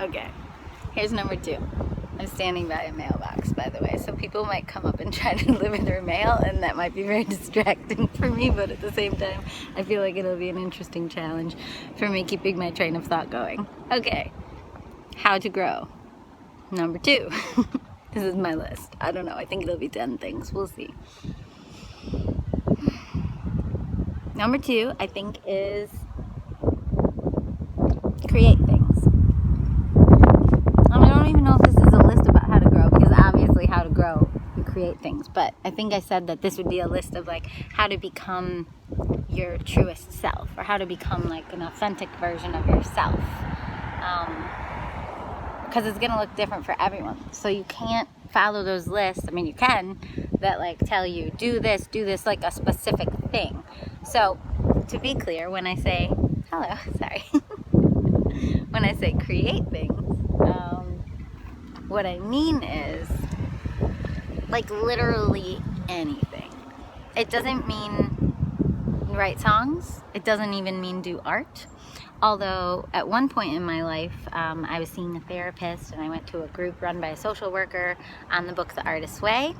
Okay, here's number 2. I'm standing by a mailbox, by the way, so people might come up and try to deliver their mail, and that might be very distracting for me, but at the same time, I feel like it'll be an interesting challenge for me keeping my train of thought going. Okay, how to grow. Number 2. This is my list. I don't know, I think it'll be 10 things. We'll see. Number 2, I think, is create things. I don't even know if this is a list about how to grow, because obviously how to grow, you create things. But I think I said that this would be a list of like how to become your truest self, or how to become like an authentic version of yourself. Because it's gonna look different for everyone. So you can't follow those lists. I mean, you can, that like tell you do this, like a specific thing. So to be clear, when I say hello, sorry, when I say create things, what I mean is like literally anything. It doesn't mean write songs. It doesn't even mean do art. Although at one point in my life, I was seeing a therapist, and I went to a group run by a social worker on the book The Artist's Way,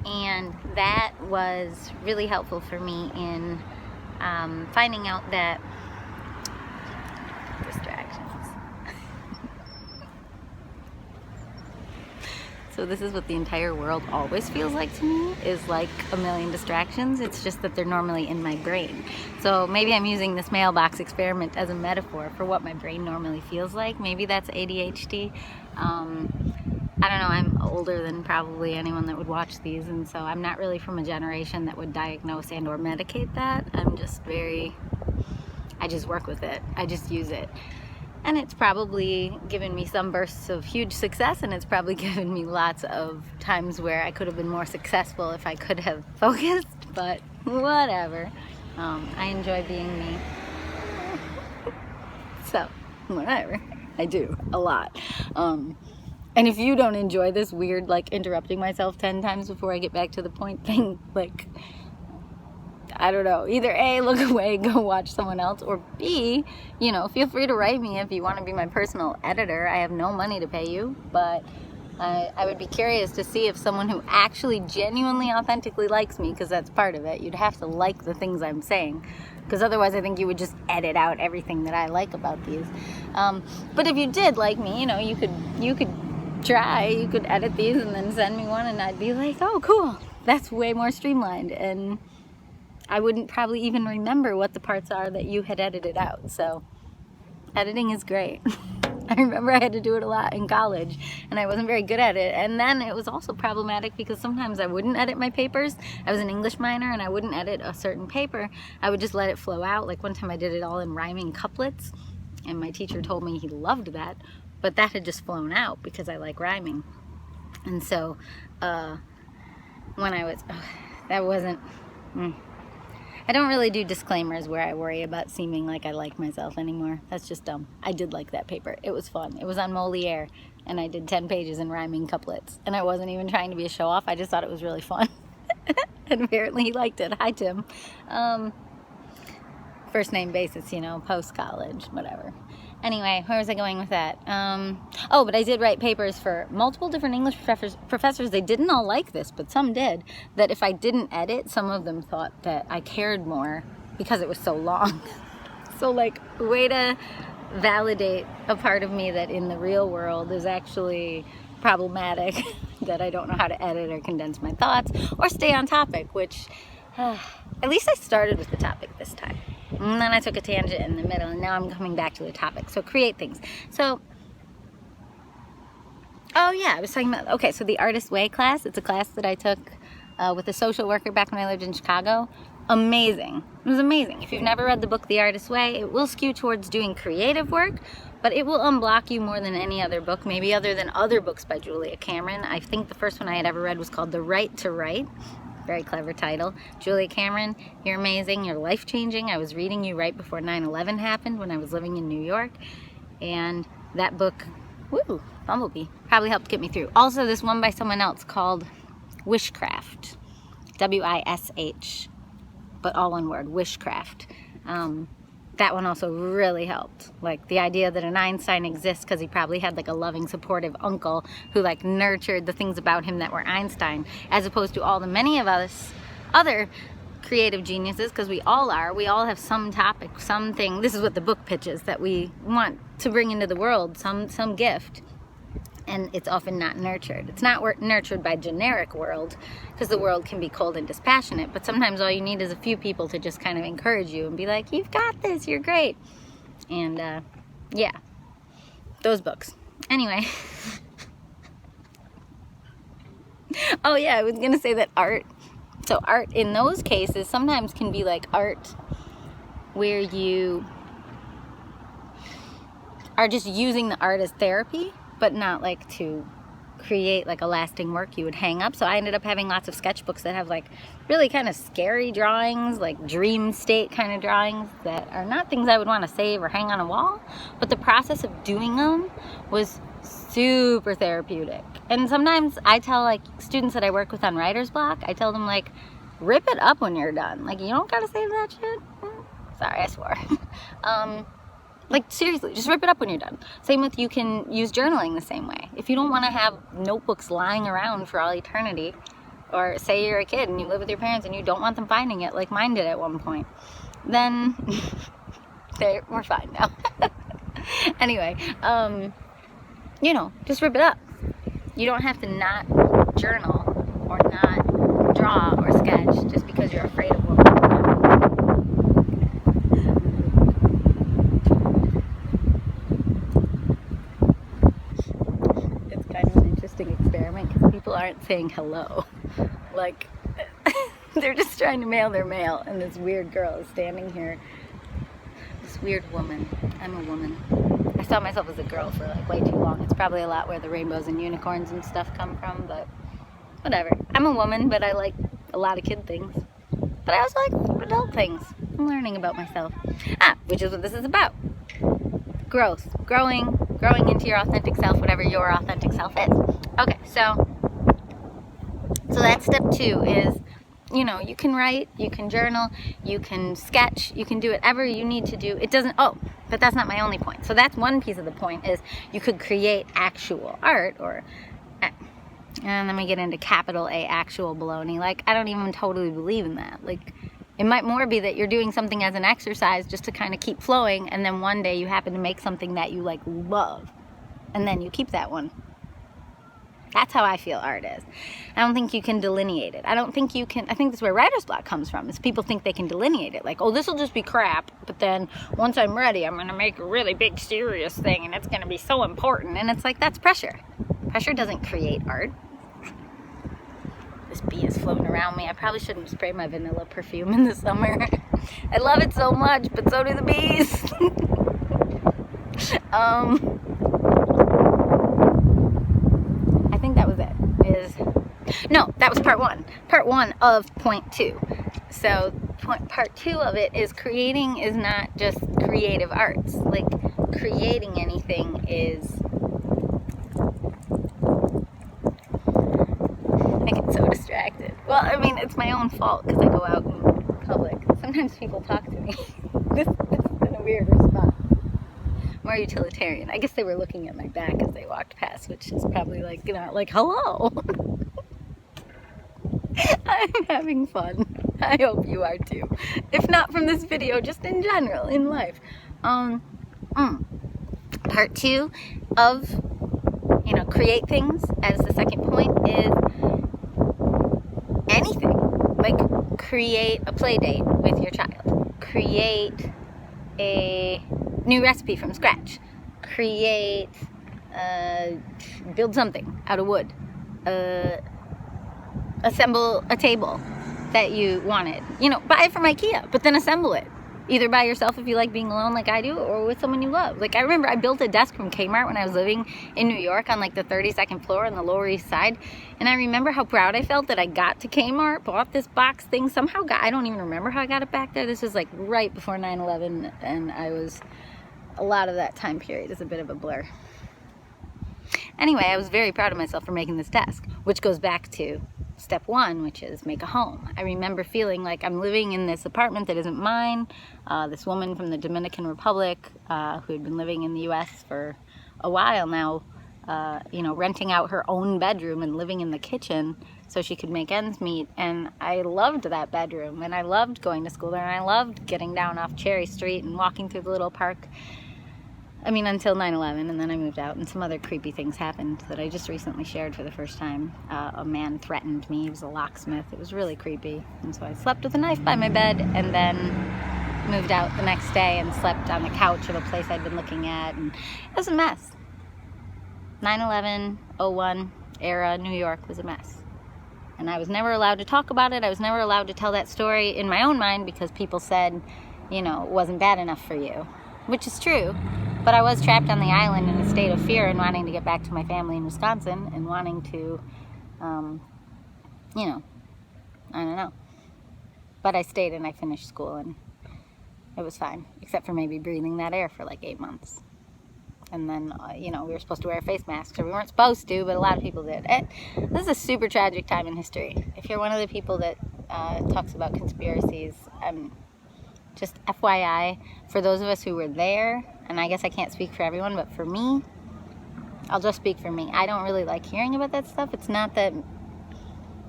and that was really helpful for me in finding out that distractions. So this is what the entire world always feels like to me, is like a million distractions. It's just that they're normally in my brain. So maybe I'm using this mailbox experiment as a metaphor for what my brain normally feels like. Maybe that's ADHD. I don't know, I'm older than probably anyone that would watch these, and so I'm not really from a generation that would diagnose and or medicate that. I just work with it. I just use it. And it's probably given me some bursts of huge success, and it's probably given me lots of times where I could have been more successful if I could have focused, but whatever. I enjoy being me. So, whatever. I do, a lot. And if you don't enjoy this weird, like, interrupting myself 10 times before I get back to the point thing, like, I don't know, either A, look away, go watch someone else, or B, you know, feel free to write me if you want to be my personal editor. I have no money to pay you, but I would be curious to see if someone who actually genuinely, authentically likes me, because that's part of it, you'd have to like the things I'm saying, because otherwise I think you would just edit out everything that I like about these. But if you did like me, you know, you could try, you could edit these and then send me one, and I'd be like, oh, cool, that's way more streamlined, and I wouldn't probably even remember what the parts are that you had edited out. So editing is great. I remember I had to do it a lot in college, and I wasn't very good at it. And then it was also problematic because sometimes I wouldn't edit my papers. I was an English minor, and I wouldn't edit a certain paper. I would just let it flow out. Like one time I did it all in rhyming couplets, and my teacher told me he loved that, but that had just flown out because I like rhyming. And so when I was, that wasn't... I don't really do disclaimers where I worry about seeming like I like myself anymore. That's just dumb. I did like that paper. It was fun. It was on Moliere, and I did 10 pages in rhyming couplets. And I wasn't even trying to be a show-off. I just thought it was really fun. And apparently he liked it. Hi, Tim. First name basis, you know, post-college, whatever. Anyway, where was I going with that? But I did write papers for multiple different English professors. They didn't all like this, but some did. That if I didn't edit, some of them thought that I cared more because it was so long. So, like, way to validate a part of me that in the real world is actually problematic, that I don't know how to edit or condense my thoughts or stay on topic, which at least I started with the topic this time. And then I took a tangent in the middle, and now I'm coming back to the topic. So create things. So, oh yeah, I was talking about, okay, so the Artist's Way class, it's a class that I took with a social worker back when I lived in Chicago. Amazing. It was amazing. If you've never read the book The Artist's Way, it will skew towards doing creative work, but it will unblock you more than any other book, maybe other than other books by Julia Cameron. I think the first one I had ever read was called The Right to Write. Very clever title. Julia Cameron, you're amazing, you're life-changing. I was reading you right before 9/11 happened when I was living in New York, and that book, woo, Bumblebee, probably helped get me through. Also, this one by someone else called Wishcraft, W-I-S-H, but all one word, Wishcraft. that one also really helped. Like the idea that an Einstein exists because he probably had like a loving, supportive uncle who like nurtured the things about him that were Einstein, as opposed to all the many of us other creative geniuses, because we all have some topic, something. This is what the book pitches, that we want to bring into the world, some gift, and it's often not nurtured. It's not nurtured by generic world, because the world can be cold and dispassionate, but sometimes all you need is a few people to just kind of encourage you and be like, you've got this, you're great. And yeah, those books. Anyway. Oh yeah, I was gonna say that art in those cases sometimes can be like art where you are just using the art as therapy, but not like to create like a lasting work you would hang up. So I ended up having lots of sketchbooks that have like really kind of scary drawings, like dream state kind of drawings that are not things I would want to save or hang on a wall, but the process of doing them was super therapeutic. And sometimes I tell like students that I work with on writer's block, I tell them like, rip it up when you're done. Like, you don't gotta save that shit. Sorry, I swore. Like, seriously, just rip it up when you're done. Same with, you can use journaling the same way. If you don't want to have notebooks lying around for all eternity, or say you're a kid and you live with your parents and you don't want them finding it, like mine did at one point, then we're fine now. Anyway, you know, just rip it up. You don't have to not journal or not draw or sketch just because you're afraid of what will happen. It's kind of an interesting experiment because people aren't saying hello. Like, they're just trying to mail their mail, and this weird girl is standing here. This weird woman. I'm a woman. I saw myself as a girl for like way too long. It's probably a lot where the rainbows and unicorns and stuff come from, but whatever. I'm a woman, but I like a lot of kid things. But I also like adult things. I'm learning about myself. Which is what this is about. Growth. Growing into your authentic self, whatever your authentic self is. Okay, so that's step 2 is, you know, you can write, you can journal, you can sketch, you can do whatever you need to do. It doesn't, but that's not my only point. So that's one piece of the point, is you could create actual art, or, and then we get into capital A actual baloney. Like, I don't even totally believe in that. Like, it might more be that you're doing something as an exercise just to kind of keep flowing, and then one day you happen to make something that you like love, and then you keep that one. That's how I feel art is. I don't think you can delineate it. I think that's where writer's block comes from, is people think they can delineate it. Like, oh, this will just be crap, but then once I'm ready, I'm going to make a really big, serious thing, and it's going to be so important. And it's like, that's pressure. Pressure doesn't create art. This bee is floating around me. I probably shouldn't spray my vanilla perfume in the summer. I love it so much, but so do the bees. I think that was it. No, that was part 1. Part 1 of point 2. So part 2 of it is creating is not just creative arts. Like, creating anything is... I get so distracted. Well, I mean, it's my own fault because I go out in public. Sometimes people talk to me. This has been a weird response. More utilitarian. I guess they were looking at my back as they walked past, which is probably like, you know, like, hello. I'm having fun. I hope you are too. If not from this video, just in general, in life. Part 2 of, you know, create things as the second point is anything. Like, create a play date with your child. Create a new recipe from scratch. Build something out of wood. Assemble a table that you wanted. You know, buy it from IKEA, but then assemble it. Either by yourself if you like being alone like I do, or with someone you love. Like, I remember I built a desk from Kmart when I was living in New York on like the 32nd floor on the Lower East Side. And I remember how proud I felt that I got to Kmart, bought this box thing, somehow I don't even remember how I got it back there. This was like right before 9/11, and a lot of that time period is a bit of a blur. Anyway, I was very proud of myself for making this desk, which goes back to step one, which is make a home. I remember feeling like I'm living in this apartment that isn't mine. This woman from the Dominican Republic, who had been living in the US for a while now, renting out her own bedroom and living in the kitchen so she could make ends meet. And I loved that bedroom, and I loved going to school there, and I loved getting down off Cherry Street and walking through the little park. Until 9/11, and then I moved out, and some other creepy things happened that I just recently shared for the first time. A man threatened me. He was a locksmith. It was really creepy. And so I slept with a knife by my bed, and then moved out the next day and slept on the couch of a place I'd been looking at, and it was a mess. 9/11, 01 era New York was a mess. And I was never allowed to talk about it. I was never allowed to tell that story in my own mind because people said, it wasn't bad enough for you, which is true. But I was trapped on the island in a state of fear and wanting to get back to my family in Wisconsin and wanting to, I don't know. But I stayed and I finished school, and it was fine, except for maybe breathing that air for like 8 months. And then, we were supposed to wear face masks, or we weren't supposed to, but a lot of people did. This is a super tragic time in history. If you're one of the people that talks about conspiracies, just FYI, for those of us who were there, and I guess I can't speak for everyone, but for me, I'll just speak for me. I don't really like hearing about that stuff. It's not that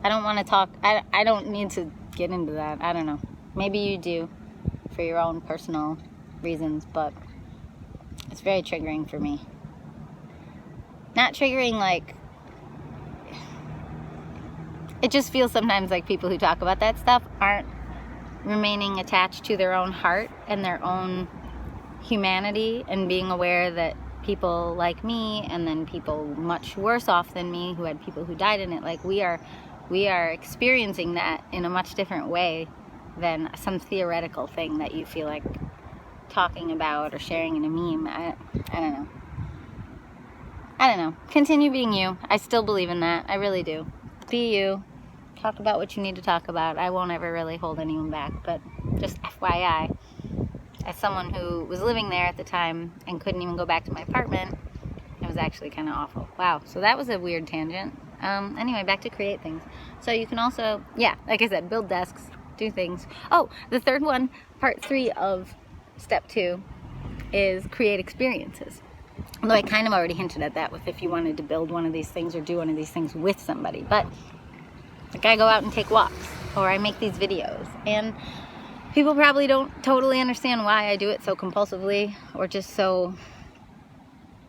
I don't want to talk. I don't need to get into that. I don't know. Maybe you do for your own personal reasons, but it's very triggering for me. Not triggering like... It just feels sometimes like people who talk about that stuff aren't remaining attached to their own heart and their own humanity, and being aware that people like me, and then people much worse off than me who had people who died in it, like we are experiencing that in a much different way than some theoretical thing that you feel like talking about or sharing in a meme. I don't know. Continue being you. I still believe in that. I really do. Be you. Talk about what you need to talk about. I won't ever really hold anyone back, but just FYI, as someone who was living there at the time and couldn't even go back to my apartment, it was actually kind of awful. Wow, so that was a weird tangent. Anyway, back to create things. So you can also, like I said, build desks, do things. Oh, the third one, part 3 of step 2, is create experiences. Although I kind of already hinted at that with if you wanted to build one of these things or do one of these things with somebody. But like I go out and take walks, or I make these videos, and people probably don't totally understand why I do it so compulsively, or just so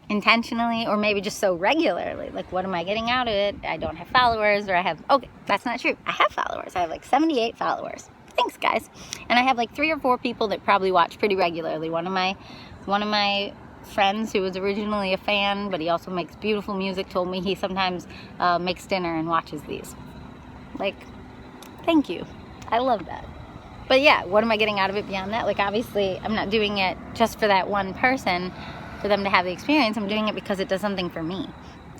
intentionally, or maybe just so regularly. Like, what am I getting out of it? I don't have followers, or okay, that's not true. I have followers. I have like 78 followers. Thanks, guys. And I have like 3 or 4 people that probably watch pretty regularly. One of my friends who was originally a fan, but he also makes beautiful music, told me he sometimes makes dinner and watches these. Like, thank you. I love that. But yeah, what am I getting out of it beyond that? Like, obviously, I'm not doing it just for that one person, for them to have the experience. I'm doing it because it does something for me.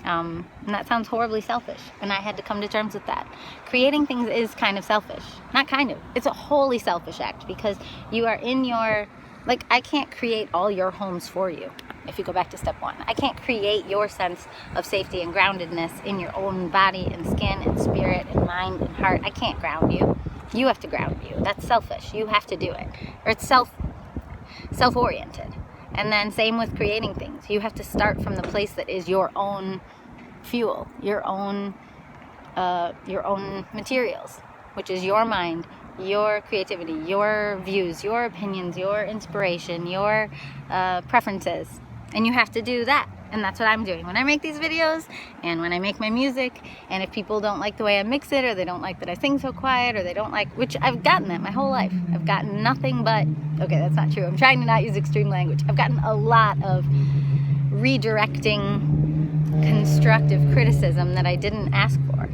And that sounds horribly selfish. And I had to come to terms with that. Creating things is kind of selfish. Not kind of. It's a wholly selfish act, because you are in your... Like, I can't create all your homes for you. If you go back to step 1, I can't create your sense of safety and groundedness in your own body and skin and spirit and mind and heart. I can't ground you. You have to ground you. That's selfish. You have to do it. Or it's self-oriented. And then same with creating things. You have to start from the place that is your own fuel, your own materials, which is your mind, your creativity, your views, your opinions, your inspiration, your preferences. And you have to do that. And that's what I'm doing when I make these videos and when I make my music. And if people don't like the way I mix it, or they don't like that I sing so quiet, or they don't like, which I've gotten that my whole life. I've gotten nothing but, okay, that's not true. I'm trying to not use extreme language. I've gotten a lot of redirecting constructive criticism that I didn't ask for.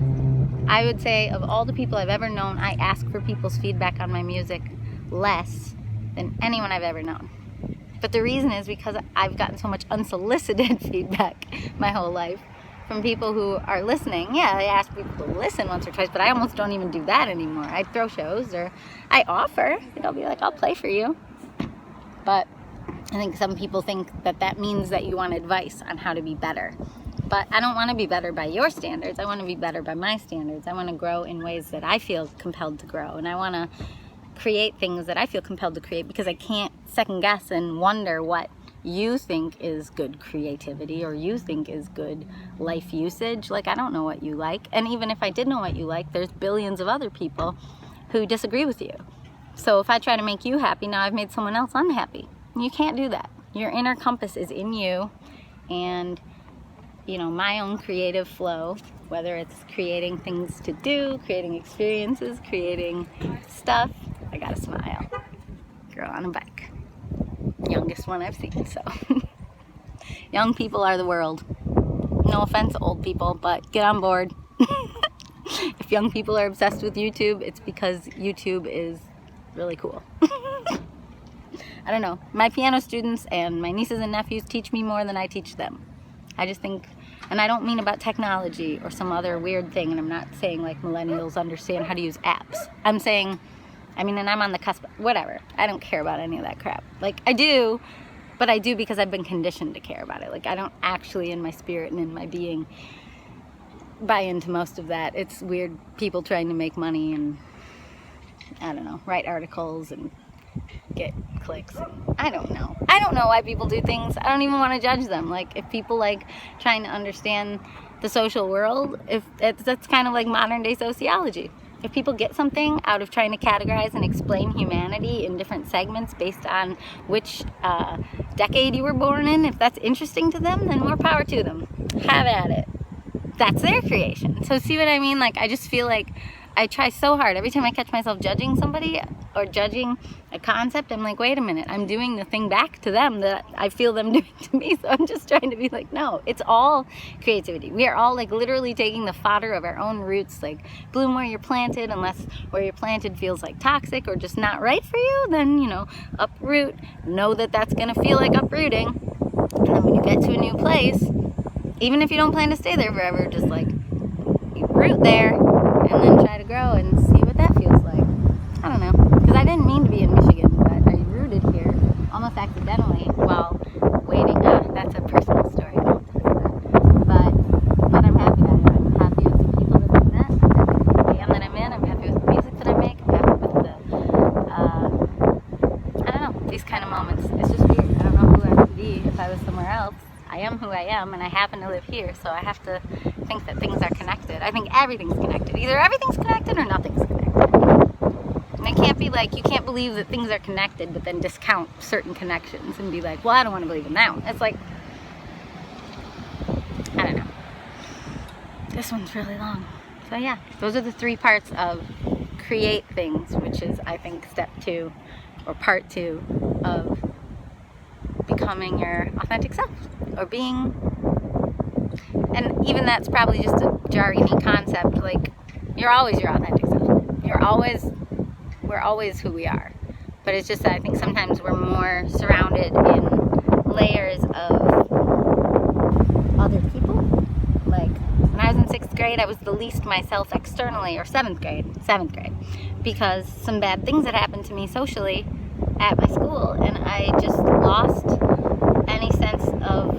I would say of all the people I've ever known, I ask for people's feedback on my music less than anyone I've ever known. But the reason is because I've gotten so much unsolicited feedback my whole life from people who are listening. Yeah, I ask people to listen once or twice, but I almost don't even do that anymore. I throw shows, or I offer. I'll be like, I'll play for you. But I think some people think that that means that you want advice on how to be better. But I don't want to be better by your standards. I want to be better by my standards. I want to grow in ways that I feel compelled to grow. And I want to create things that I feel compelled to create, because I can't second guess and wonder what you think is good creativity or you think is good life usage. Like, I don't know what you like. And even if I did know what you like, there's billions of other people who disagree with you. So if I try to make you happy, now I've made someone else unhappy. You can't do that. Your inner compass is in you, and you know, my own creative flow, whether it's creating things to do, creating experiences, creating stuff. I got a smile. Girl on a bike. Youngest one I've seen, so. Young people are the world. No offense, old people, but get on board. If young people are obsessed with YouTube, it's because YouTube is really cool. I don't know. My piano students and my nieces and nephews teach me more than I teach them. I just think, and I don't mean about technology or some other weird thing, and I'm not saying like millennials understand how to use apps. I'm saying, and I'm on the cusp, whatever. I don't care about any of that crap. Like, I do, but I do because I've been conditioned to care about it. Like, I don't actually, in my spirit and in my being, buy into most of that. It's weird people trying to make money and, I don't know, write articles and get clicks. I don't know. I don't know why people do things. I don't even want to judge them. Like, if people like trying to understand the social world, that's kind of like modern day sociology. If people get something out of trying to categorize and explain humanity in different segments based on which decade you were born in, if that's interesting to them, then more power to them. Have at it. That's their creation. So see what I mean? Like, I just feel like I try so hard. Every time I catch myself judging somebody or judging a concept, I'm like, wait a minute, I'm doing the thing back to them that I feel them doing to me. So I'm just trying to be like, no, it's all creativity. We are all like literally taking the fodder of our own roots, like bloom where you're planted, unless where you're planted feels like toxic or just not right for you, then, you know, uproot. Know that that's going to feel like uprooting. And then when you get to a new place, even if you don't plan to stay there forever, just like you root there and then try to grow and see what that feels like. I don't know, because I didn't mean to be in Michigan, but I rooted here almost accidentally while waiting. That's a personal story. I won't tell you that. But I'm happy that I'm happy with the people that I've met. I'm happy with the band that I'm in. I'm happy with the music that I make. I'm happy with the, I don't know, these kind of moments. It's just weird. I don't know who I would be if I was somewhere else. I am who I am, and I happen to live here, so I have to think that things are connected. I think everything's connected. Either everything's connected or nothing's connected. And it can't be like, you can't believe that things are connected, but then discount certain connections and be like, well, I don't want to believe in that one. It's like, I don't know. This one's really long. So yeah, those are the 3 parts of create things, which is, I think, step 2 or part 2 of becoming your authentic self, or being, and even that's probably just a jargony concept. Like, you're always your authentic self. We're always who we are. But it's just that I think sometimes we're more surrounded in layers of other people. Like, when I was in 6th grade, I was the least myself externally, or 7th grade, because some bad things had happened to me socially at my school, and I just lost any sense of,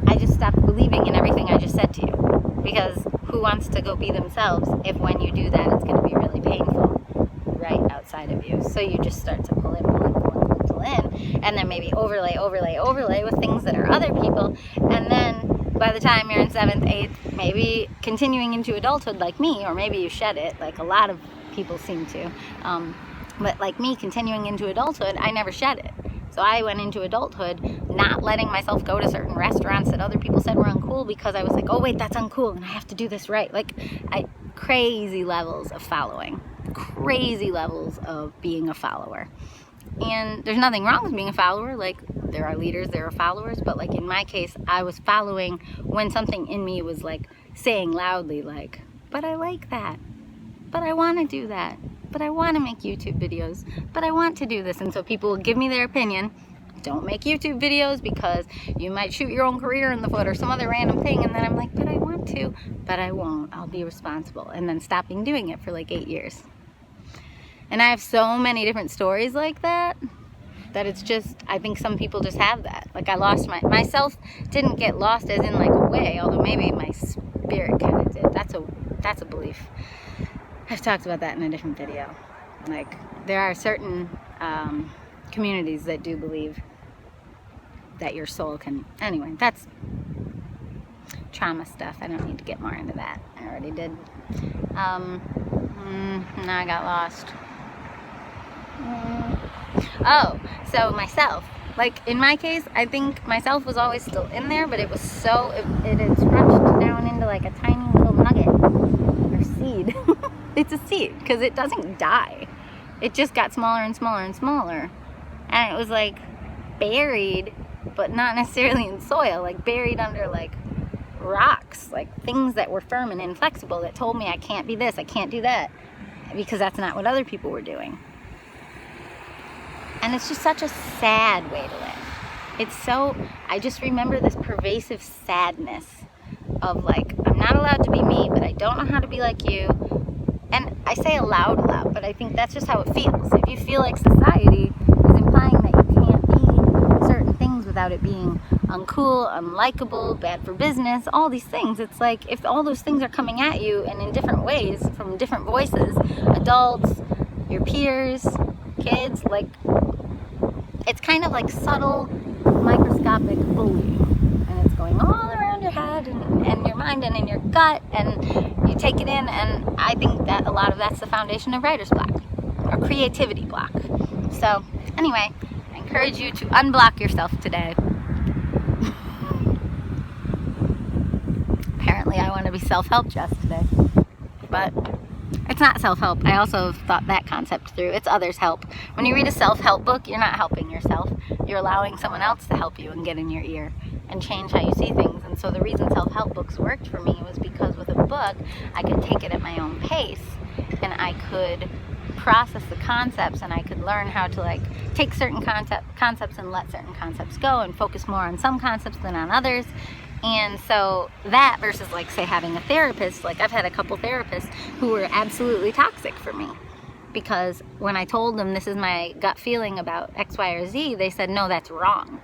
I just stopped believing in everything I just said to you, because who wants to go be themselves if when you do that it's going to be really painful right outside of you? So you just start to pull in, and then maybe overlay with things that are other people, and then by the time you're in 7th, 8th, maybe continuing into adulthood like me, or maybe you shed it like a lot of people seem to, but like me, continuing into adulthood, I never shed it. So I went into adulthood not letting myself go to certain restaurants that other people said were uncool, because I was like, oh wait, that's uncool and I have to do this right. Like, crazy levels of following, crazy levels of being a follower. And there's nothing wrong with being a follower. Like, there are leaders, there are followers, but like in my case, I was following when something in me was like saying loudly, like, but I like that, but I want to do that, but I want to make YouTube videos, but I want to do this. And so people will give me their opinion. Don't make YouTube videos because you might shoot your own career in the foot or some other random thing. And then I'm like, but I want to, but I won't. I'll be responsible. And then stopping doing it for like 8 years. And I have so many different stories like that. That it's just, I think some people just have that. Like I lost myself didn't get lost as in like away, although maybe my spirit kind of did. That's a belief. I've talked about that in a different video. Like there are certain communities that do believe that your soul can, anyway, that's trauma stuff. I don't need to get more into that. I already did. Now I got lost. Oh, so myself. Like in my case, I think myself was always still in there, but it was so, it had stretched down into like a tiny little nugget or seed. It's a seed because it doesn't die. It just got smaller and smaller and smaller. And it was like buried, but not necessarily in soil, like buried under like rocks, like things that were firm and inflexible that told me I can't be this, I can't do that, because that's not what other people were doing. And it's just such a sad way to live. It's so, I just remember this pervasive sadness of like, I'm not allowed to be me, but I don't know how to be like you. And I say aloud, but I think that's just how it feels. If you feel like society is implying that you can't be certain things without it being uncool, unlikable, bad for business, all these things, it's like if all those things are coming at you and in different ways from different voices, adults, your peers, kids, like it's kind of like subtle microscopic bullying, and it's going all around your head and your mind and in your gut, and you take it in. And I think that a lot of that's the foundation of writer's block or creativity block. So anyway, I encourage you to unblock yourself today. Apparently I want to be self-help Jess today, but it's not self-help. I also thought that concept through. It's others' help. When you read a self-help book, you're not helping yourself. You're allowing someone else to help you and get in your ear and change how you see things. And so the reason self-help books worked for me was because with a book, I could take it at my own pace and I could process the concepts, and I could learn how to like take certain concepts and let certain concepts go and focus more on some concepts than on others. And so that versus like say having a therapist, like I've had a couple therapists who were absolutely toxic for me, because when I told them this is my gut feeling about X, Y, or Z, they said, no, that's wrong.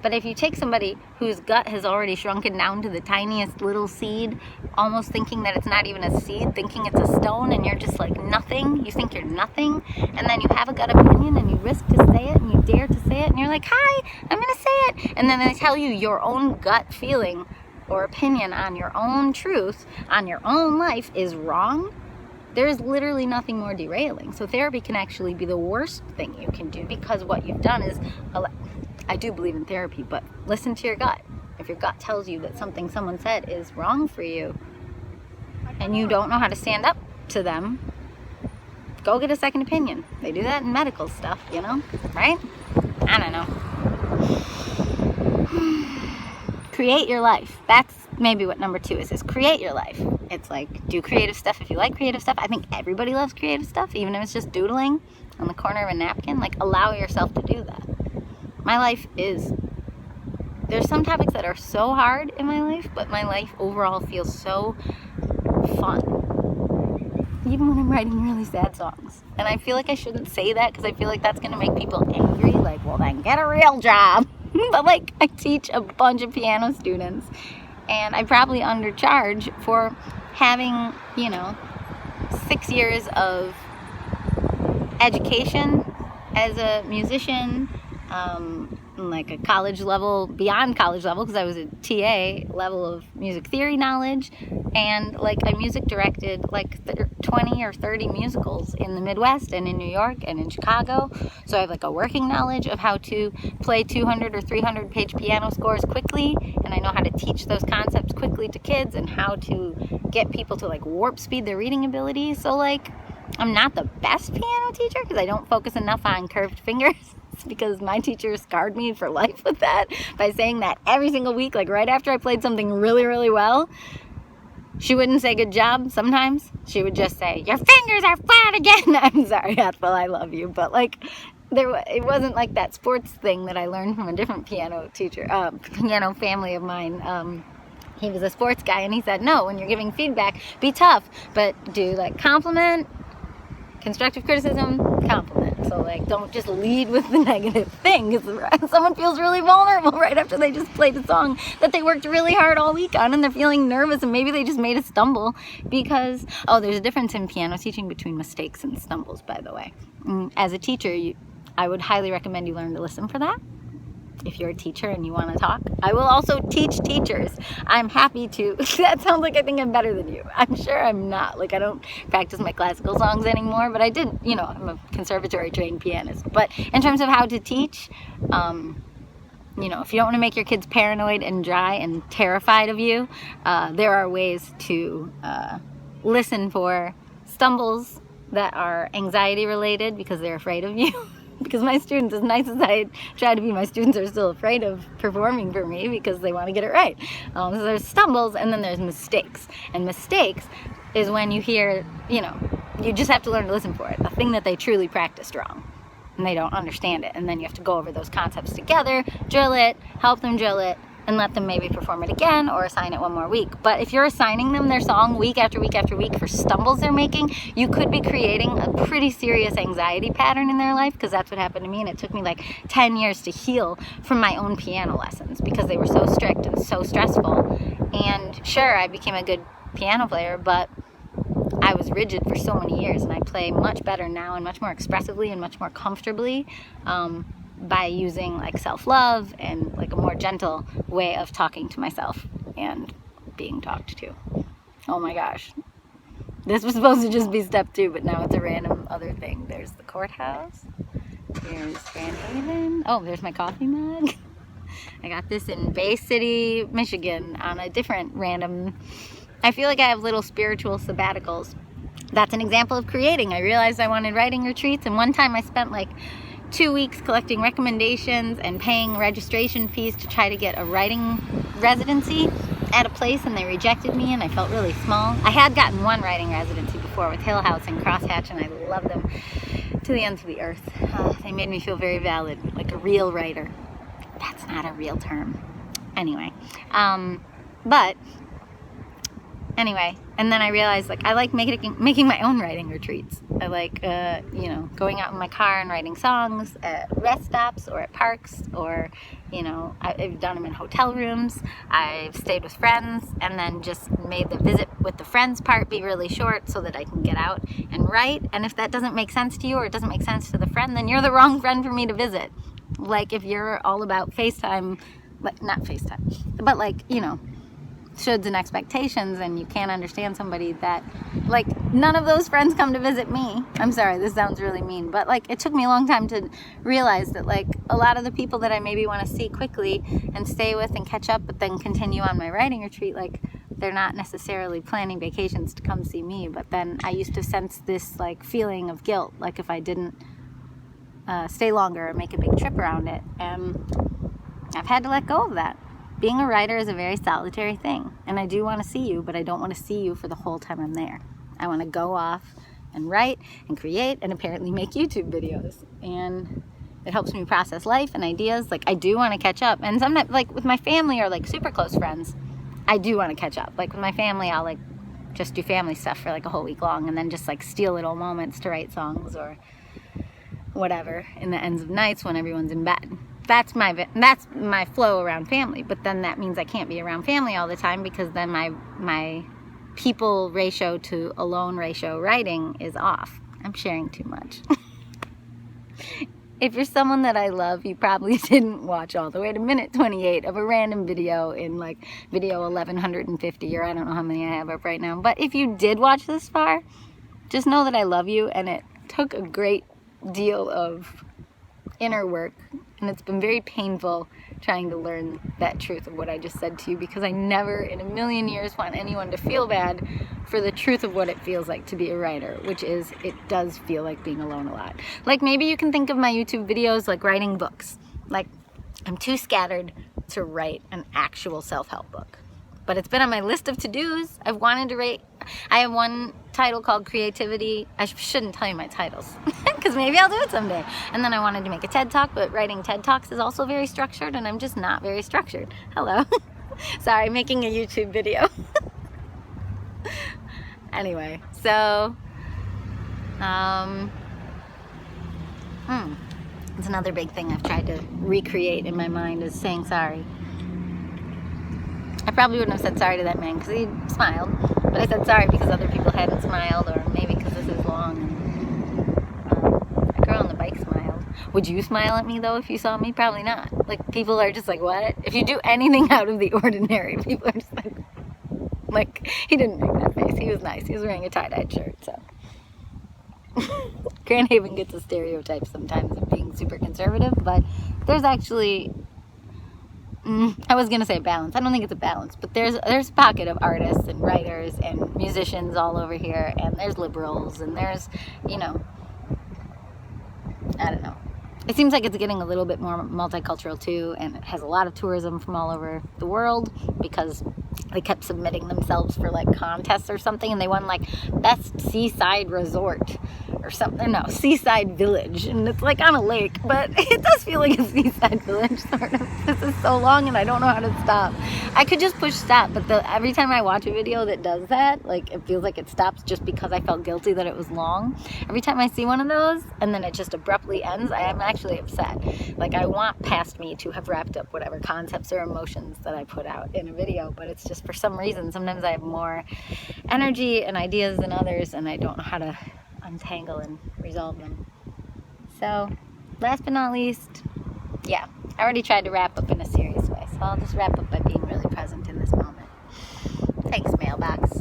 But if you take somebody whose gut has already shrunken down to the tiniest little seed, almost thinking that it's not even a seed, thinking it's a stone, and you're just like nothing, you think you're nothing, and then you have a gut opinion and you risk to say it and you dare to say it, and you're like, hi, I'm gonna say it, and then they tell you your own gut feeling or opinion on your own truth, on your own life is wrong. There's literally nothing more derailing. So therapy can actually be the worst thing you can do, because what you've done is, I do believe in therapy, but listen to your gut. If your gut tells you that something someone said is wrong for you and you don't know how to stand up to them, go get a second opinion. They do that in medical stuff, you know, right? I don't know. Create your life. That's maybe what number 2 is create your life. It's like, do creative stuff if you like creative stuff. I think everybody loves creative stuff, even if it's just doodling on the corner of a napkin. Like, allow yourself to do that. My life is, there's some topics that are so hard in my life, but my life overall feels so fun. Even when I'm writing really sad songs. And I feel like I shouldn't say that, because I feel like that's going to make people angry. Like, well, then get a real job. But like, I teach a bunch of piano students, and I probably undercharge for having, 6 years of education as a musician, like a college level, beyond college level, because I was a TA level of music theory knowledge, and like I music directed like 20 or 30 musicals in the Midwest and in New York and in Chicago. So I have like a working knowledge of how to play 200 or 300 page piano scores quickly, and I know how to teach those concepts quickly to kids and how to get people to like warp speed their reading ability. So like, I'm not the best piano teacher because I don't focus enough on curved fingers, because my teacher scarred me for life with that by saying that every single week, like right after I played something really, really well. She wouldn't say good job sometimes. She would just say, your fingers are flat again. I'm sorry, Ethel, I love you. But like, it wasn't like that sports thing that I learned from a different piano teacher, piano family of mine. He was a sports guy, and he said, no, when you're giving feedback, be tough, but do like compliment, constructive criticism, compliment. So like, don't just lead with the negative thing, because someone feels really vulnerable right after they just played a song that they worked really hard all week on, and they're feeling nervous, and maybe they just made a stumble because, oh, there's a difference in piano teaching between mistakes and stumbles, by the way. As a teacher, I would highly recommend you learn to listen for that. If you're a teacher and you want to talk, I will also teach teachers. I'm happy to. That sounds like I think I'm better than you. I'm sure I'm not. Like, I don't practice my classical songs anymore, but I did, you know, I'm a conservatory trained pianist. But in terms of how to teach, you know, if you don't want to make your kids paranoid and dry and terrified of you, there are ways to listen for stumbles that are anxiety related because they're afraid of you. Because my students, as nice as I try to be, my students are still afraid of performing for me because they want to get it right. So there's stumbles, and then there's mistakes. And mistakes is when you hear, you know, you just have to learn to listen for it. A thing that they truly practiced wrong, and they don't understand it. And then you have to go over those concepts together, drill it, help them drill it, and let them maybe perform it again or assign it one more week. But if you're assigning them their song week after week after week for stumbles they're making, you could be creating a pretty serious anxiety pattern in their life, because that's what happened to me, and it took me like 10 years to heal from my own piano lessons because they were so strict and so stressful. And sure, I became a good piano player, but I was rigid for so many years, and I play much better now and much more expressively and much more comfortably by using like self-love and like a more gentle way of talking to myself and being talked to. Oh my gosh. This was supposed to just be step 2, but now it's a random other thing. There's the courthouse. There's Grand Haven. Oh, there's my coffee mug. I got this in Bay City, Michigan on a different random... I feel like I have little spiritual sabbaticals. That's an example of creating. I realized I wanted writing retreats, and one time I spent like 2 weeks collecting recommendations and paying registration fees to try to get a writing residency at a place, and they rejected me, and I felt really small. I had gotten one writing residency before with Hill House and Crosshatch, and I loved them to the ends of the earth. They made me feel very valid, like a real writer. That's not a real term. Anyway, and then I realized, like, I like making my own writing retreats. I like, you know, going out in my car and writing songs at rest stops or at parks, or, you know, I've done them in hotel rooms. I've stayed with friends, and then just made the visit with the friends part be really short so that I can get out and write. And if that doesn't make sense to you, or it doesn't make sense to the friend, then you're the wrong friend for me to visit. Like, if you're all about FaceTime, like, not FaceTime, but like, you know, shoulds and expectations, and you can't understand somebody that, like, none of those friends come to visit me. I'm sorry, this sounds really mean, but like, it took me a long time to realize that, like, a lot of the people that I maybe want to see quickly and stay with and catch up, but then continue on my writing retreat, like, they're not necessarily planning vacations to come see me. But then I used to sense this like feeling of guilt, like if I didn't stay longer and make a big trip around it, and I've had to let go of that. Being a writer is a very solitary thing, and I do want to see you, but I don't want to see you for the whole time I'm there. I want to go off and write and create and apparently make YouTube videos, and it helps me process life and ideas. Like, I do want to catch up, and sometimes, like, with my family or like super close friends, I do want to catch up. Like, with my family, I'll like just do family stuff for like a whole week long, and then just like steal little moments to write songs or whatever in the ends of nights when everyone's in bed. That's my flow around family. But then that means I can't be around family all the time, because then my people ratio to alone ratio writing is off. I'm sharing too much. If you're someone that I love, you probably didn't watch all the way to minute 28 of a random video in like video 1150, or I don't know how many I have up right now. But if you did watch this far, just know that I love you, and it took a great deal of inner work, and it's been very painful trying to learn that truth of what I just said to you, because I never in a million years want anyone to feel bad for the truth of what it feels like to be a writer, which is, it does feel like being alone a lot. Like, maybe you can think of my YouTube videos like writing books. Like, I'm too scattered to write an actual self-help book, but it's been on my list of to-dos. I've wanted to write. I have one title called Creativity. I shouldn't tell you my titles, because maybe I'll do it someday. And then I wanted to make a TED Talk, but writing TED Talks is also very structured, and I'm just not very structured. Hello. Sorry, making a YouTube video. Anyway, so It's another big thing I've tried to recreate in my mind, is saying sorry. I probably wouldn't have said sorry to that man because he smiled, but I said sorry because other people hadn't smiled, or maybe because this is long. And that girl on the bike smiled. Would you smile at me though if you saw me? Probably not. Like, people are just like, what? If you do anything out of the ordinary, people are just like, he didn't make that face. He was nice. He was wearing a tie-dyed shirt, so. Grand Haven gets a stereotype sometimes of being super conservative, but there's actually, I was gonna say balance. I don't think it's a balance, but there's a pocket of artists and writers and musicians all over here, and there's liberals, and there's, you know, I don't know. It seems like it's getting a little bit more multicultural too, and it has a lot of tourism from all over the world because they kept submitting themselves for like contests or something, and they won like best seaside resort or something. No, seaside village, and it's like on a lake, but it does feel like a seaside village sort of. This is so long and I don't know how to stop. I could just push stop, but every time I watch a video that does that, like, it feels like it stops just because I felt guilty that it was long. Every time I see one of those and then it just abruptly ends, I am actually upset. Like, I want past me to have wrapped up whatever concepts or emotions that I put out in a video, but it's just, for some reason, sometimes I have more energy and ideas than others, and I don't know how to untangle and resolve them. So, last but not least, yeah, I already tried to wrap up in a serious way, so I'll just wrap up by being really present in this moment. Thanks, mailbox.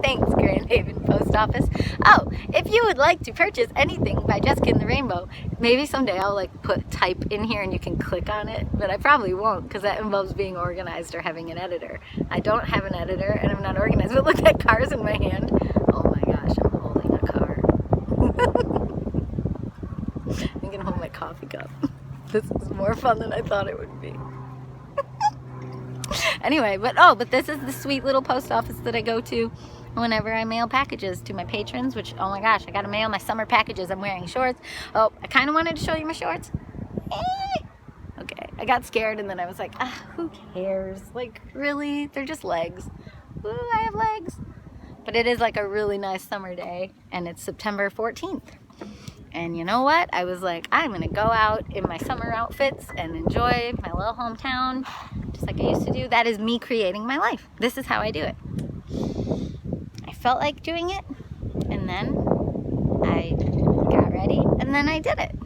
Thanks, Grand Haven Post Office. Oh, if you would like to purchase anything by Jessica and the Rainbow, maybe someday I'll like put type in here and you can click on it, but I probably won't because that involves being organized or having an editor. I don't have an editor and I'm not organized, but look, that car's in my hand. Oh my gosh, I'm holding a car. I can hold my coffee cup. This is more fun than I thought it would be. Anyway, but this is the sweet little post office that I go to whenever I mail packages to my patrons, which, oh my gosh, I gotta mail my summer packages. I'm wearing shorts. Oh, I kind of wanted to show you my shorts. Okay, I got scared and then I was like, who cares? Like, really? They're just legs. Ooh, I have legs. But it is like a really nice summer day, and it's September 14th. And you know what? I was like, I'm gonna go out in my summer outfits and enjoy my little hometown, just like I used to do. That is me creating my life. This is how I do it. I felt like doing it, and then I got ready, and then I did it.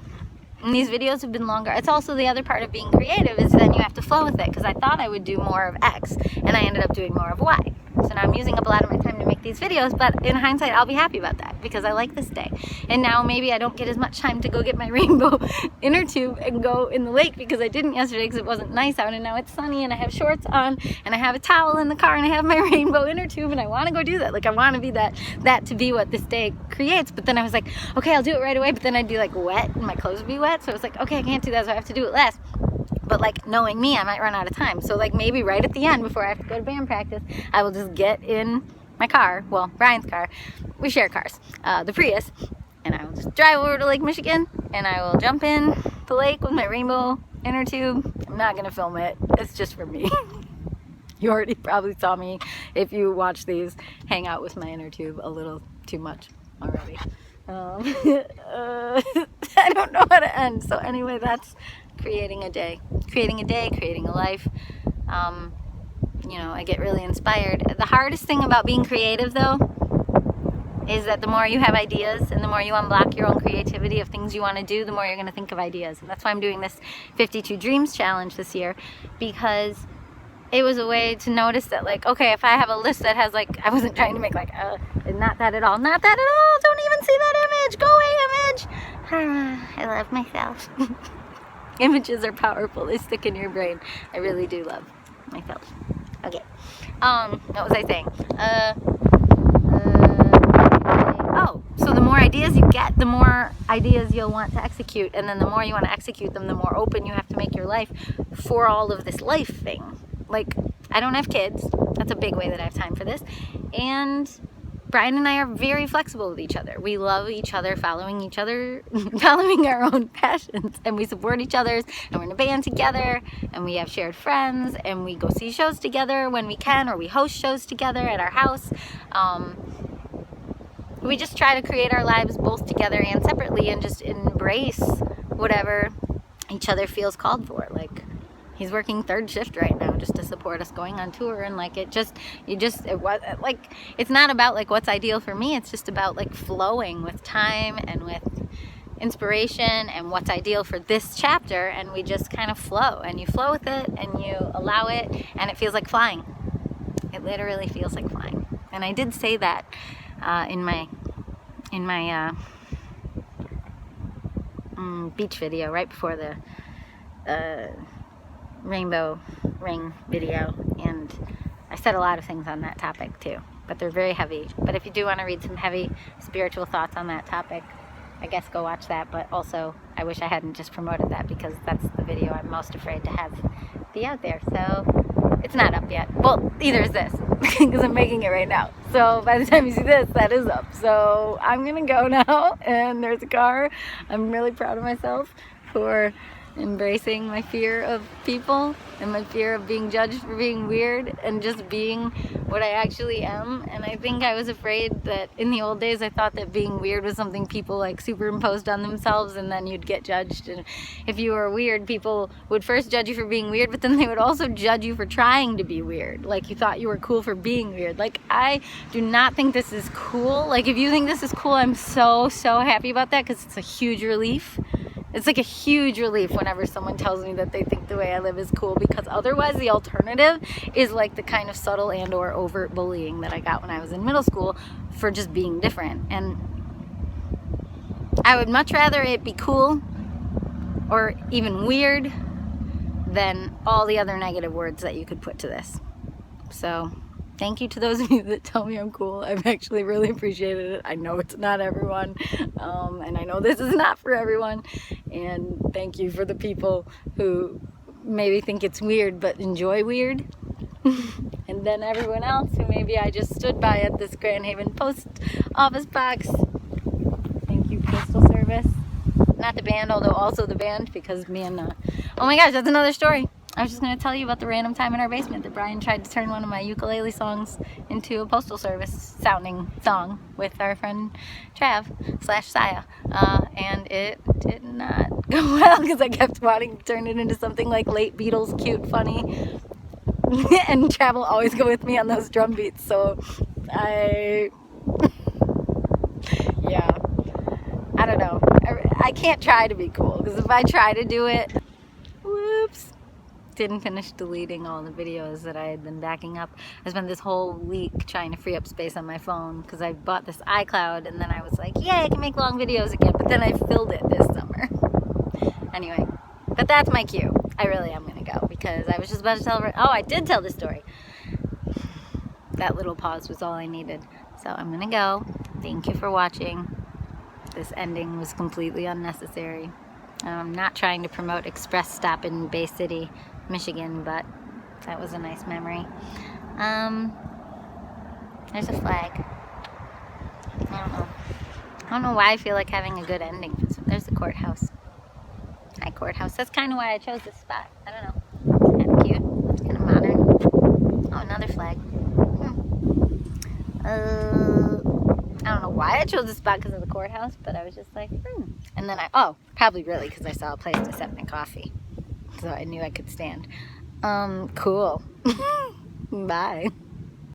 And these videos have been longer. It's also the other part of being creative, is then you have to flow with it, because I thought I would do more of X, and I ended up doing more of Y. So now I'm using up a lot of my time to make these videos, but in hindsight, I'll be happy about that because I like this day. And now maybe I don't get as much time to go get my rainbow inner tube and go in the lake because I didn't yesterday because it wasn't nice out, and now it's sunny and I have shorts on and I have a towel in the car and I have my rainbow inner tube and I want to go do that. Like, I want to be that to be what this day creates. But then I was like, okay, I'll do it right away, but then I'd be like wet and my clothes would be wet. So I was like, okay, I can't do that, so I have to do it last. But like, knowing me, I might run out of time. So like, maybe right at the end before I have to go to band practice, I will just get in my car, well, Brian's car, we share cars, the Prius, and I will just drive over to Lake Michigan, and I will jump in the lake with my rainbow inner tube. I'm not gonna film it, it's just for me. You already probably saw me, if you watch these, hang out with my inner tube a little too much already. I don't know how to end. So anyway, that's creating a day, creating a life. You know, I get really inspired. The hardest thing about being creative, though, is that the more you have ideas and the more you unblock your own creativity of things you want to do, the more you're going to think of ideas. And that's why I'm doing this 52 Dreams Challenge this year, because it was a way to notice that, like, okay, if I have a list that has, like, I wasn't trying to make, like, not that at all, not that at all, don't even see that image, go away, image. I love myself. Images are powerful, they stick in your brain. I really do love myself. Okay, what was I saying? Oh, so the more ideas you get, the more ideas you'll want to execute, and then the more you want to execute them, the more open you have to make your life for all of this life thing. Like, I don't have kids. That's a big way that I have time for this. And Brian and I are very flexible with each other. We love each other, following our own passions, and we support each other's, and we're in a band together, and we have shared friends, and we go see shows together when we can, or we host shows together at our house. we just try to create our lives both together and separately, and just embrace whatever each other feels called for. Like, he's working 3rd shift right now just to support us going on tour, and like it's not about like what's ideal for me. It's just about like flowing with time and with inspiration and what's ideal for this chapter, and we just kind of flow, and you flow with it and you allow it, and it feels like flying. It literally feels like flying. And I did say that in my beach video right before the rainbow ring video, and I said a lot of things on that topic too, but they're very heavy. But if you do want to read some heavy spiritual thoughts on that topic, I guess go watch that. But also, I wish I hadn't just promoted that, because that's the video I'm most afraid to have be out there. So it's not up yet. Well, either is this, because I'm making it right now. So by the time you see this, that is up. So I'm gonna go now, and there's a car. I'm really proud of myself for embracing my fear of people and my fear of being judged for being weird, and just being what I actually am. And I think I was afraid that in the old days I thought that being weird was something people like superimposed on themselves, and then you'd get judged. And if you were weird, people would first judge you for being weird, but then they would also judge you for trying to be weird. Like, you thought you were cool for being weird. Like, I do not think this is cool. Like, if you think this is cool, I'm so happy about that, because it's a huge relief. It's like a huge relief whenever someone tells me that they think the way I live is cool, because otherwise the alternative is like the kind of subtle and or overt bullying that I got when I was in middle school for just being different. And I would much rather it be cool or even weird than all the other negative words that you could put to this. So thank you to those of you that tell me I'm cool. I've actually really appreciated it. I know it's not everyone, and I know this is not for everyone. And thank you for the people who maybe think it's weird but enjoy weird. And then everyone else who maybe I just stood by at this Grand Haven post office box. Thank you, Postal Service. Not the band, although also the band, because me and oh my gosh, that's another story. I was just going to tell you about the random time in our basement that Brian tried to turn one of my ukulele songs into a Postal Service sounding song with our friend Trav/Saya, and it did not go well, because I kept wanting to turn it into something like late Beatles, cute, funny, and Trav will always go with me on those drum beats. So yeah, I don't know. I can't try to be cool, because if I try to do it, whoops. Didn't finish deleting all the videos that I had been backing up. I spent this whole week trying to free up space on my phone, because I bought this iCloud, and then I was like, yay, I can make long videos again, but then I filled it this summer. Anyway, but that's my cue. I really am gonna go, because I was just about to tell her, oh, I did tell the story. That little pause was all I needed. So I'm gonna go. Thank you for watching. This ending was completely unnecessary. I'm not trying to promote Express Stop in Bay City, Michigan, but that was a nice memory. There's a flag. I don't know why I feel like having a good ending. There's the courthouse. Hi, courthouse. That's kind of why I chose this spot. I don't know. It's kind of cute. It's kind of modern. Oh, another flag. I don't know why I chose this spot because of the courthouse, but I was just like, And then probably really because I saw a place to set my coffee. So I knew I could stand. Cool. Bye.